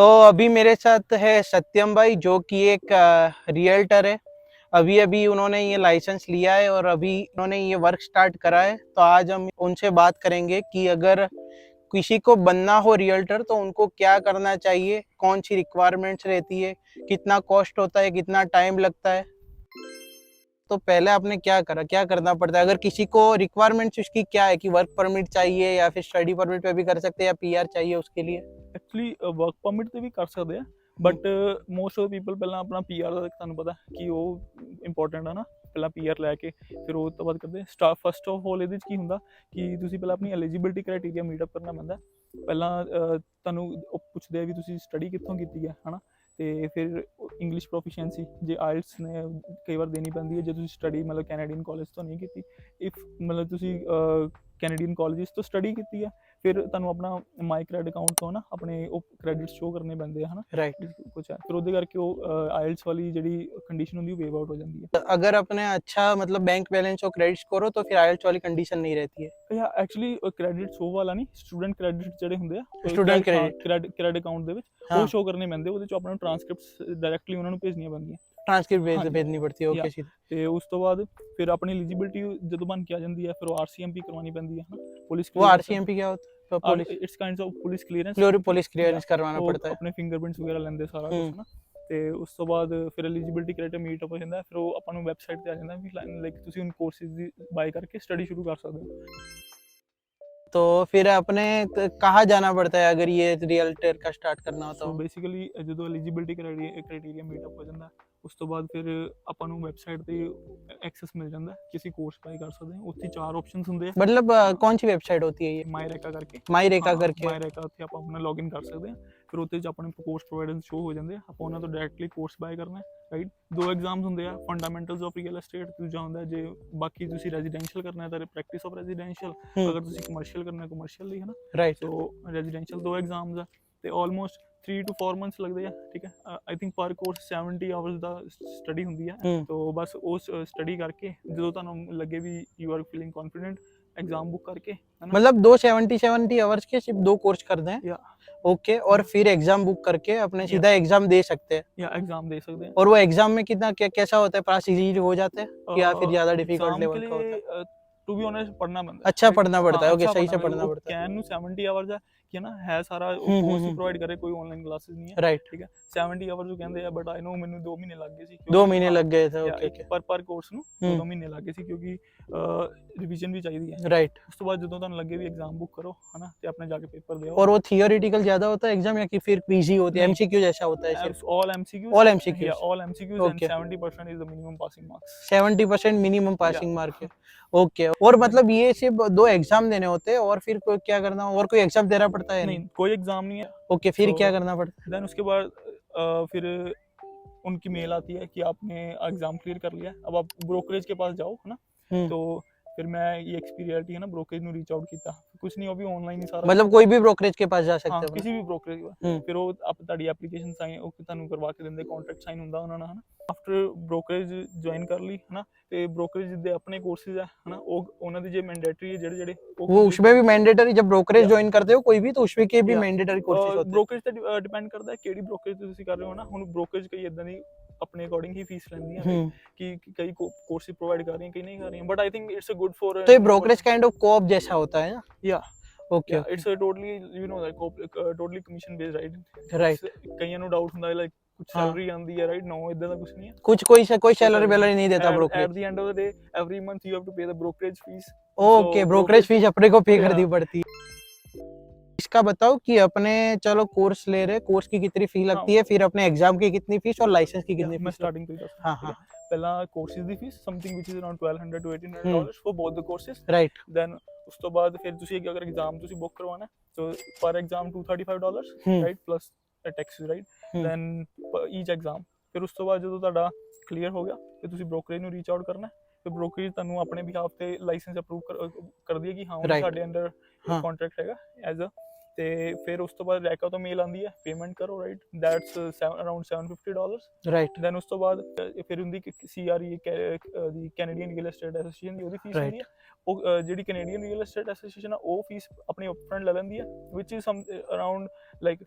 तो अभी मेरे साथ है सत्यम भाई, जो कि एक रियल्टर है। अभी अभी उन्होंने ये लाइसेंस लिया है और अभी उन्होंने ये वर्क स्टार्ट करा है। तो आज हम उनसे बात करेंगे कि अगर किसी को बनना हो रियल्टर तो उनको क्या करना चाहिए, कौन सी रिक्वायरमेंट्स रहती है, कितना कॉस्ट होता है, कितना टाइम लगता है। तो पहले आपने क्या करा, क्या करना पड़ता है? अगर किसी को रिक्वायरमेंट्स उसकी क्या है कि वर्क परमिट चाहिए या फिर स्टडी परमिट पे भी कर सकते हैं या पीआर चाहिए उसके लिए? ਐਕਚੁਅਲੀ ਵਰਕ ਪਰਮਿਟ ਤੇ ਵੀ ਕਰ ਸਕਦੇ ਆ, ਬਟ ਮੋਸਟ ਆਫ ਪੀਪਲ ਪਹਿਲਾਂ ਆਪਣਾ ਪੀਆਰ ਦਾ ਤੁਹਾਨੂੰ ਪਤਾ ਕਿ ਉਹ ਇੰਪੋਰਟੈਂਟ ਆ ਨਾ। ਪਹਿਲਾਂ ਪੀਆਰ ਲੈ ਕੇ ਫਿਰ ਉਹ ਤੋਂ ਬਾਅਦ ਕਰਦੇ ਫਸਟ ਆਫ ਆਲ ਇਹਦੇ 'ਚ ਕੀ ਹੁੰਦਾ ਕਿ ਤੁਸੀਂ ਪਹਿਲਾਂ ਆਪਣੀ ਐਲੀਜੀਬਿਲਿਟੀ ਕ੍ਰਾਈਟੇਰੀਆ ਮੀਟ ਅਪ ਕਰਨਾ ਪੈਂਦਾ। ਪਹਿਲਾਂ ਤੁਹਾਨੂੰ ਉਹ ਪੁੱਛਦੇ ਆ ਵੀ ਤੁਸੀਂ ਸਟੱਡੀ ਕਿੱਥੋਂ ਕੀਤੀ ਹੈ ਹੈ ਨਾ, ਅਤੇ ਫਿਰ ਇੰਗਲਿਸ਼ ਪ੍ਰੋਫੀਸ਼ੀਐਂਸੀ ਜੇ ਆਇਲਟਸ ਨੇ ਕਈ ਵਾਰ ਦੇਣੀ ਪੈਂਦੀ ਹੈ ਜੇ ਤੁਸੀਂ ਸਟੱਡੀ ਮਤਲਬ ਕੈਨੇਡੀਅਨ ਕਾਲਜ ਤੋਂ ਨਹੀਂ ਕੀਤੀ। ਇਫ ਮਤਲਬ ਤੁਸੀਂ ਕੈਨੇਡੀਅਨ ਕਾਲਜਿਸ ਤੋਂ ਸਟੱਡੀ ਕੀਤੀ ਹੈ ਫਿਰ ਤੁਹਾਨੂੰ ਆਪਣਾ ਮਾਈ ਕ੍ਰੈਡ ਅਕਾਊਂਟ ਤੋਂ ਨਾ ਆਪਣੇ ਉਹ ਕ੍ਰੈਡਿਟਸ ਸ਼ੋ ਕਰਨੇ ਪੈਂਦੇ ਆ ਹੈ ਨਾ। राइट। ਕੁਛ ਹੈ ਫਿਰ ਉਹਦੇ ਕਰਕੇ ਉਹ ਆਇਲਟਸ ਵਾਲੀ ਜਿਹੜੀ ਕੰਡੀਸ਼ਨ ਹੁੰਦੀ ਉਹ ਵੇਵ ਆਊਟ ਹੋ ਜਾਂਦੀ ਹੈ। अगर अपने अच्छा मतलब बैंक बैलेंस और क्रेडिट स्कोर हो तो फिर आइल्स वाली कंडीशन नहीं रहती है। ਜਾਂ ਐਕਚੁਅਲੀ ਕ੍ਰੈਡਿਟ ਸ਼ੋ ਵਾਲਾ ਨਹੀਂ, ਸਟੂਡੈਂਟ ਕ੍ਰੈਡਿਟ ਜਿਹੜੇ ਹੁੰਦੇ ਆ स्टूडेंट क्रेडिट। ਕ੍ਰੈਡਿਟ ਅਕਾਊਂਟ ਦੇ ਵਿੱਚ हाँ। ਉਹ ਸ਼ੋ ਕਰਨੇ ਪੈਂਦੇ। ਉਹਦੇ 'ਚ ਆਪਾਂ ਨੂੰ ਟ੍ਰਾਂਸਕ੍ਰਿਪਟਸ डायरेक्टली ਉਹਨਾਂ ਨੂੰ ਭੇਜਣੀਆਂ ਪੈਂਦੀਆਂ। ट्रांसक्रिप्ट ਹਾਂਜੀ भेजनी पड़ती है, ਜਾਂ ओके सीधे। ਤੇ ਉਸ ਤੋਂ ਬਾਅਦ ਫਿਰ ਆਪਣੀ ਐਲੀਜੀਬਿਲਿਟੀ ਜਦੋਂ ਬਣ ਕੇ ਆ ਜਾਂਦੀ ਹੈ ਫਿਰ ਉਹ ਆਰਸੀਐਮਪੀ ਕਰਵਾਉਣੀ ਪੈਂਦੀ ਹੈ ਨਾ, ਪੁਲਿਸ वो ਕਲੀਅਰੈਂਸ। आरसीएमपी क्या होता है? Police it's kinds of police clearance. Police clearance करवाना ਉਹ पड़ता है। ਆਪਣੇ ਫਿੰਗਰਪ੍ਰਿੰਟਸ ਵਗੈਰਾ ਲੈਂਦੇ ਸਾਰਾ ਕੁਝ हम्म। ਨਾ। ਤੇ ਉਸ ਤੋਂ ਬਾਅਦ ਫਿਰ ਐਲੀਜੀਬਿਲਿਟੀ ਕ੍ਰਾਈਟੇਰੀਆ ਮੀਟ ਅਪ ਹੋ ਜਾਂਦਾ। ਫਿਰ ਉਹ ਆਪਾਂ ਨੂੰ ਵੈਬਸਾਈਟ ਤੇ ਆ ਜਾਂਦਾ ਵੀ ਲਾਈਕ ਤੁਸੀਂ ਹੁਣ ਕੋਰਸਿਸ ਦੀ ਬਾਈ ਕਰਕੇ ਸਟੱਡੀ ਸ਼ੁਰੂ ਕਰ ਸਕਦੇ ਹੋ। तो फिर अपने कहाँ जाना पड़ता है अगर ये रियल्टर का स्टार्ट करना हो ਸੋ तो? ਬੇਸਿਕਲੀ ਜਦੋਂ ਐਲੀਜੀਬਿਲਿਟੀ ਕ੍ਰਾਈਟੇਰੀਆ ਮੀਟ ਅਪ ਹੋ ਜਾਂਦਾ ਉਸ ਤੋਂ ਬਾਅਦ ਫਿਰ ਆਪਾਂ ਨੂੰ ਵੈਬਸਾਈਟ ਤੇ ਐਕਸੈਸ ਮਿਲ ਜਾਂਦਾ ਕਿ ਅਸੀਂ ਕੋਰਸ ਬਾਈ ਕਰ ਸਕਦੇ ਹਾਂ। ਉੱਥੇ 4 ਆਪਸ਼ਨਸ ਹੁੰਦੇ ਆ। मतलब कौन सी वेबसाइट होती है ये? ਮਾਈ ਰੈਕਾ ਕਰਕੇ। माई रेका ਹਾਂ करके? ਮਾਈ ਰੈਕਾ ਉੱਥੇ ਆਪਾਂ ਆਪਣਾ ਲੌਗਇਨ ਕਰ ਸਕਦੇ ਹਾਂ। ਫਿਰ ਉੱਥੇ 'ਚ ਆਪਣੇ ਕੋਰਸ ਪ੍ਰੋਵਾਈਡਰਸ ਸ਼ੋ ਹੋ ਜਾਂਦੇ ਆ, ਆਪਾਂ ਉਹਨਾਂ ਤੋਂ ਡਾਇਰੈਕਟਲੀ ਕੋਰਸ ਬਾਏ ਕਰਨਾ ਹੈ। ਰਾਈਟ, 2 ਐਗਜ਼ਾਮਸ ਹੁੰਦੇ ਆ, ਫੰਡਾਮੈਂਟਲਸ ਆਫ ਰੀਅਲ ਐਸਟੇਟ ਦੂਜਾ ਹੁੰਦਾ ਜੇ ਬਾਕੀ ਤੁਸੀਂ ਰੈਜ਼ੀਡੈਂਸ਼ੀਅਲ ਕਰਨਾ ਹੈ ਤਾਂ ਪ੍ਰੈਕਟਿਸ ਆਫ ਰੈਜ਼ੀਡੈਂਸ਼ੀਅਲ, ਅਗਰ ਤੁਸੀਂ ਕਮਰਸ਼ੀਅਲ ਕਰਨਾ ਕਮਰਸ਼ੀਅਲ ਲਈ ਹੈ ਨਾ। राइट। ਸੋ ਰੈਜ਼ੀਡੈਂਸ਼ੀਅਲ 2 ਐਗਜ਼ਾਮਸ ਆ ਤੇ ਆਲਮੋਸਟ 3 to 4 ਮੰਥਸ ਲੱਗਦੇ ਆ। ਠੀਕ ਹੈ, ਆਈ ਥਿੰਕ ਪਰ ਕੋਰਸ 70 ਆਵਰਸ ਦਾ ਸਟੱਡੀ ਹੁੰਦੀ ਹੈ। ਤੋ ਬਸ ਉਸ ਸਟੱਡੀ ਕਰਕੇ ਜਦੋਂ ਤੁਹਾਨੂੰ ਲੱਗੇ ਵੀ you are feeling confident, exam book करके है ना। मतलब दो 70 आवर्स के सिर्फ 2 कोर्स कर दें? या ओके। और फिर एग्जाम बुक करके अपने या सीधा एग्जाम दे सकते हैं? या एग्जाम दे सकते हैं। और वो एग्जाम में कितना क्या कैसा होता है, पास इजी हो जाते हैं या फिर ज्यादा डिफिकल्ट एग्जाम लेवल के का होता लिए है? टू बी ऑनेस्ट पढ़ना बनता है। अच्छा राइट, पढ़ना पड़ता है, हाँ ओके, अच्छा सही पढ़ना से पड़ेगा। पढ़ना वो पड़ता है। कैन 70 आवर्स है कि है ना है सारा कोर्स ही प्रोवाइड करे, कोई ऑनलाइन क्लासेस नहीं है। राइट। ठीक है, 70 ਆਵਰ ਜੋ ਕਹਿੰਦੇ ਆ ਬਟ ਆਈ ਨੋ ਮੈਨੂੰ 2 ਮਹੀਨੇ ਲੱਗ ਗਏ ਸੀ 2 ਕਿਉਂਕਿ महीने ਹਾਂ लग गए थे, ਜਾਂ ओके ਇੱਕ ओके। ਪਰ ਕੋਰਸ ਨੂੰ 2 ਮਹੀਨੇ ਲੱਗ ਗਏ ਸੀ ਕਿਉਂਕਿ ਰਿਵੀਜ਼ਨ ਵੀ ਚਾਹੀਦੀ ਹੈ। राइट। ਉਸ ਤੋਂ ਬਾਅਦ ਜਦੋਂ ਤੁਹਾਨੂੰ ਲੱਗੇ ਵੀ ਐਗਜ਼ਾਮ ਬੁੱਕ ਕਰੋ ਹਨਾ ਤੇ ਆਪਣੇ ਜਾ ਕੇ ਪੇਪਰ ਦਿਓ। और वो थियोरेटिकल ज्यादा होता है एग्जाम या कि फिर इजी होती है, नहीं, एमसीक्यू जैसा होता है सिर्फ? all MCQs, all yeah, MCQs? all MCQs and okay. 70% is the minimum passing marks. 70% minimum Yeah. Passing mark है, ओके। और मतलब ये सिर्फ 2 एग्जाम देने होते हैं और फिर कोई क्या करना, और कोई एग्जाम देना पड़ता है? नहीं कोई एग्जाम नहीं है। ओके, फिर So, क्या करना पड़ता है? देन उसके बाद फिर उनकी मेल आती है कि आपने एग्जाम क्लियर कर लिया, अब आप ब्रोकरेज के पास जाओ है ना। तो फिर मैं ये एक्सपीरियंस है ना ब्रोकरेज ਨੂੰ ਰੀਚ ਆਊਟ ਕੀਤਾ, ਕੁਝ ਨਹੀਂ ਉਹ ਵੀ ਆਨਲਾਈਨ ਹੀ ਸਾਰਾ। मतलब कोई भी ब्रोकरेज के पास जा सकते ਹਾਂ हैं अपना? ਕਿਸੇ ਵੀ ਬ੍ਰੋਕਰੇਜ ਫਿਰ ਉਹ ਆਪ ਤੁਹਾਡੀ ਐਪਲੀਕੇਸ਼ਨ ਸਾਈਨ ਉਹ ਤੁਹਾਨੂੰ ਕਰਵਾ ਕੇ ਦਿੰਦੇ, ਕੰਟਰੈਕਟ ਸਾਈਨ ਹੁੰਦਾ ਉਹਨਾਂ ਨਾਲ ਹੈ ਨਾ। ਆਫਟਰ ਬ੍ਰੋਕਰੇਜ ਜੁਆਇਨ ਕਰ ਲਈ ਹੈ ਨਾ ਤੇ ਬ੍ਰੋਕਰੇਜ ਦੇ ਆਪਣੇ ਕੋਰਸਿਸ ਹੈ ਨਾ, ਉਹ ਉਹਨਾਂ ਦੇ ਜੇ ਮੈਂਡੇਟਰੀ ਹੈ ਜਿਹੜੇ ਜਿਹੜੇ वो उसमें भी मैंडेटरी, जब ब्रोकरेज ज्वाइन करते हो कोई भी तो उसमें के भी मैंडेटरी कोर्सेज होते हैं? ਬ੍ਰੋਕਰੇਜ ਤੇ ਡਿਪੈਂਡ ਕਰਦਾ ਹੈ ਕਿਹੜੀ ਬ੍ਰੋਕਰੇਜ ਤੁਸੀਂ ਕਰ ਰਹੇ ਹੋ ਨਾ। ਹੁਣ ਬ੍ਰੋਕਰੇਜ ਕਈ ਇਦਾਂ ਦੀ ਆਪਣੇ ਅਕੋਰਡਿੰਗ ਹੀ ਫੀਸ ਲੈਂਦੀਆਂ ਨੇ ਕਿ ਕਈ ਕੋਰਸਿਸ ਪ੍ਰੋਵਾਈਡ ਕਰ ਰਹੀਆਂ ਕਈ ਨਹੀਂ ਕਰ ਰਹੀਆਂ, but I think it's a good for. तो ये ब्रोकरेज काइंड ऑफ कोऑप जैसा होता है ना? या okay yeah, it's a totally you know like totally commission based, right? Right. ਕਈਆਂ ਨੂੰ ਡਾਊਟ ਹੁੰਦਾ ਲਾਈਕ ਕੁਝ ਸੈਲਰੀ ਆਉਂਦੀ ਹੈ, ਰਾਈਟ? ਨੋ ਇਦਾਂ ਦਾ ਕੁਝ ਨਹੀਂ ਹੈ। कुछ कोई सैलरी वैलरी नहीं देता at brokerage? the end of the day every month you have to pay the brokerage fees. Okay, brokerage fees अपने को पे करनी yeah. पड़ती है। इसका बताओ कि अपने चलो कोर्स ले रहे, कोर्स की कितनी फी लगती है, फिर अपने एग्जाम की कितनी फीस और लाइसेंस की कितनी मैं फीस? स्टार्टिंग ਤੋਂ ਹੀ ਦੱਸਦਾ। हाँ हाँ। ਪਹਿਲਾਂ ਕੋਰਸਿਸ ਦੀ fee something which is around $1200 to $1800 for both the courses. Right. then ਉਸ ਤੋਂ ਬਾਅਦ ਫਿਰ ਤੁਸੀਂ ਅਗਰ ਐਗਜ਼ਾਮ ਤੁਸੀਂ ਬੁੱਕ ਕਰਵਾਉਣਾ so per exam $235, right, plus taxes, right? then each exam ਫਿਰ ਉਸ ਤੋਂ ਬਾਅਦ ਜਦੋਂ ਤੁਹਾਡਾ ਕਲੀਅਰ ਹੋ ਗਿਆ ਤੇ ਤੁਸੀਂ ਬ੍ਰੋਕਰੇਜ ਨੂੰ ਰੀਚ ਆਊਟ ਕਰਨਾ ਤੇ ਬ੍ਰੋਕਰੇਜ ਤੁਹਾਨੂੰ ਆਪਣੇ ਬਿਹਾਫ ਤੇ ਲਾਇਸੈਂਸ ਅਪਰੂਵ ਕਰਦੀ ਹੈ ਕਿ ਹਾਂ ਸਾਡੇ ਅੰਡਰ ਕੰਟਰੈਕਟ ਹੈਗਾ ਐਜ਼ ਅ। ਤੇ ਫਿਰ ਉਸ ਤੋਂ ਬਾਅਦ ਰੈਕਾ ਤੋਂ ਮੇਲ ਆਉਂਦੀ ਹੈ ਪੇਮੈਂਟ ਕਰੋ, right? That's around $750, right. Then ਉਸ ਤੋਂ ਬਾਅਦ ਫਿਰ ਹੁੰਦੀ CRE ਦੀ ਕੈਨੇਡੀਅਨ ਰੀਅਲ ਐਸਟੇਟ ਐਸੋਸੀਏਸ਼ਨ ਦੀ ਉਹਦੀ ਫੀਸ ਹੁੰਦੀ ਹੈ। ਉਹ ਜਿਹੜੀ ਕੈਨੇਡੀਅਨ ਰੀਅਲ ਐਸਟੇਟ ਐਸੋਸੀਏਸ਼ਨ ਆ ਉਹ ਫੀਸ ਆਪਣੀ ਅਪਫਰੰਟ ਲੈ ਲੈਂਦੀ ਹੈ which is some around like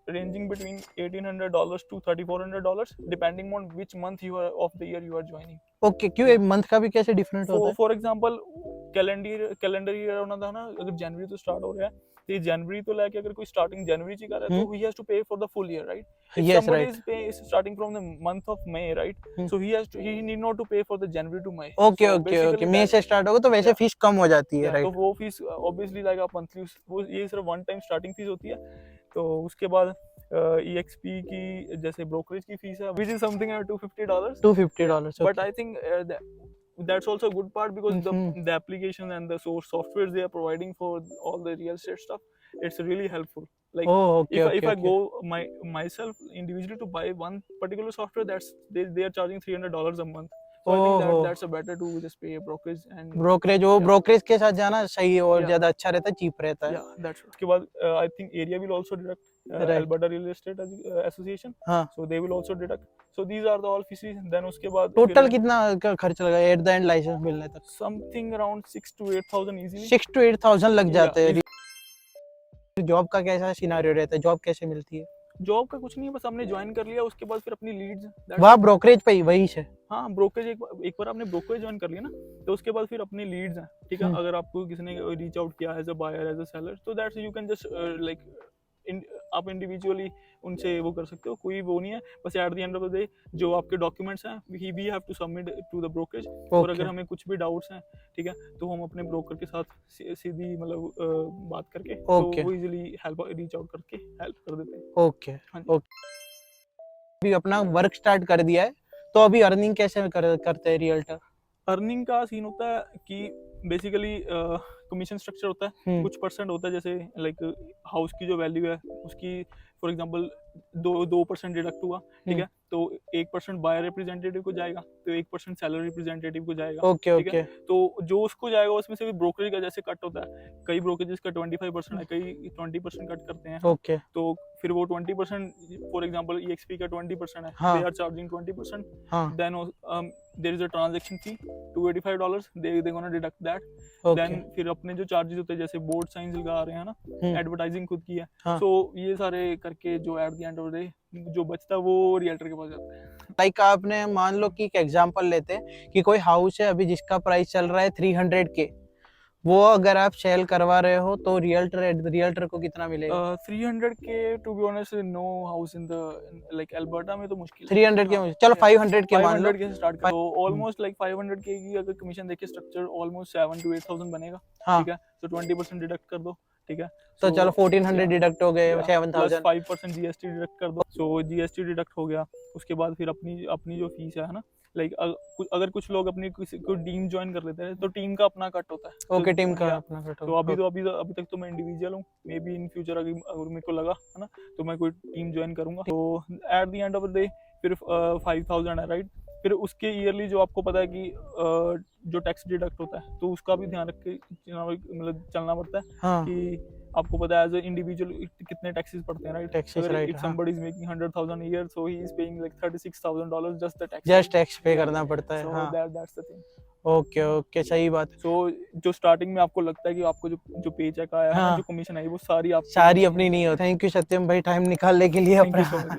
ranging between $1,800 to $3,400 depending on which month you are of the year you are joining. Okay, क्यों एक मंथ का भी कैसे डिफरेंट होता है? फॉर एग्जांपल कैलेंडर ईयर होना था ना, अगर जनवरी तो स्टार्ट हो रहा है तो ये जनवरी तो लेके अगर कोई स्टार्टिंग जनवरी से कर रहा है तो he has to pay for the full year, right? If Yes, somebody right. is starting from the month of May, right? So he need not to pay for the January to May. Okay So okay basically okay, मई that- से start होगा तो वैसे Yeah. Fees कम हो जाती है, Yeah, तो right? वो फीस ऑब्वियसली लाइक आप मंथली वो ये सिर्फ वन टाइम स्टार्टिंग फीस होती है। तो उसके बाद EXP की जैसे ब्रोकरेज की फीस है which is something like $250. $250, But okay. I think that's also a good part because Mhm. the application and the source softwares they are providing for all the real estate stuff, it's really helpful. Like Oh, okay, if okay, I okay. go myself individually to buy one particular software, that's they are charging $300 a month. So I think ओहो, that's a better to just pay a brokerage and brokerage, वो yeah. Brokerage के साथ जाना सही है और Yeah. ज्यादा अच्छा रहता है, चीप रहता है, Yeah, that's उसके बाद I think area will also deduct right? Alberta Real Estate Association, हाँ, so they will also deduct. So these are the all fees. Then उसके बाद टोटल फिर कितना का खर्च लगा एट द एंड लाइसेंस मिलने तक? something around 6 to 8,000 easily. 6 to 8,000 लग Yeah, जाते हैं। जॉब का कैसा सिनारियो रहता है, जॉब कैसे मिलती है? जॉब का कुछ नहीं है, बस हमने ज्वाइन कर लिया उसके बाद फिर अपनी लीड्स वहाँ ब्रोकरेज पे ही वही से? हाँ ब्रोकरेज एक बार आपने ब्रोकरेज ज्वाइन कर लिया ना तो उसके बाद फिर अपनी लीड्स हैं, ठीक है। अगर आपको किसी ने रीच आउट किया as a buyer as a seller तो that's you can just like आप इंडिविजुअली उनसे वो कर सकते हो, कोई वो नहीं है। बस at the end of the day जो आपके डॉक्यूमेंट्स हैं we have to submit to the brokerage. और अगर हमें कुछ भी डाउट्स हैं, ठीक है, तो हम अपने ब्रोकर के साथ सीधी मतलब बात करके तो वो इजीली हेल्प रीच आउट करके हेल्प कर देते हैं। ओके ओके, अभी अपना वर्क स्टार्ट कर दिया है तो अभी अर्निंग कैसे करते हैं रियल्टर? अर्निंग का सीन होता है कि बेसिकली कमीशन स्ट्रक्चर होता है, कुछ परसेंट होता है, जैसे लाइक हाउस की जो वैल्यू है उसकी फॉर एग्जांपल 2% डिडक्ट हुआ, ठीक है, तो 1% बायर रिप्रेजेंटेटिव को जाएगा, तो 1% सेलर रिप्रेजेंटेटिव को जाएगा, ओके ठीक है। तो जो उसको जाएगा उसमें से भी ब्रोकरेज का जैसे कट होता है, कई ब्रोकरेजेस का 25% है, कई 20% कट करते हैं, ओके, तो फिर वो 20% फॉर एग्जांपल EXP का 20% है, हाँ, दे आर चार्जिंग 20%, हाँ, then there is a transaction fee $285, they gonna deduct that. Then फिर अपने जो चार्जेस होते हैं जैसे बोर्ड साइंस लगा रहे हैं ना, एडवर्टाइजिंग खुद की है, सो ये सारे करके जो eight the end of the day जो बचता है वो रियल्टर के पास जाता है। लाइक आपने मान लो कि एक एग्जांपल लेते हैं कि कोई हाउस है अभी जिसका प्राइस चल रहा है 300K, वो अगर आप सेल करवा रहे हो तो रियल्टर को कितना मिलेगा? 300K to be honest no house in the like Alberta में तो मुश्किल है। 300K, चलो 500K मान लो, 500K से स्टार्ट करो, ऑलमोस्ट लाइक 500K की अगर कमीशन देखिए स्ट्रक्चर ऑलमोस्ट 7 to 8,000 बनेगा, ठीक है, तो 20% डिडक्ट कर दो, ठीक है, तो चलो 1400 डिडक्ट हो गए, 7,000 5% GST डिडक्ट कर दो, सो GST डिडक्ट हो गया। उसके बाद फिर अपनी जो फीस है ना, लाइक अगर कुछ लोग अपनी कोई टीम ज्वाइन कर लेते हैं तो टीम का अपना कट होता है। ओके, टीम का अपना कट तो अभी तक तो मैं इंडिविजुअल हूँ, मे बी इन फ्यूचर अगर मेरे को लगा है ना तो मैं कोई टीम ज्वाइन करूंगा। तो eight the end of the day फिर 5,000 है, राइट। फिर उसके ईयरली जो आपको पता है कि जो टैक्स डिडक्ट होता है तो उसका भी ध्यान रख के मतलब चलना पड़ता है कि आपको पता है एज अ इंडिविजुअल कितने टैक्सेस पड़ते हैं, राइट। अगर if somebody is making 100,000 a year so he is paying like $36,000 just the tax, just tax पे करना पड़ता है। so that's the thing। Okay okay, सही बात। सो जो स्टार्टिंग में आपको लगता है कि आपको जो पे चेक आया है, जो कमीशन आई, वो सारी अपनी नहीं होती। थैंक यू सत्यम भाई टाइम निकालने के लिए अपना।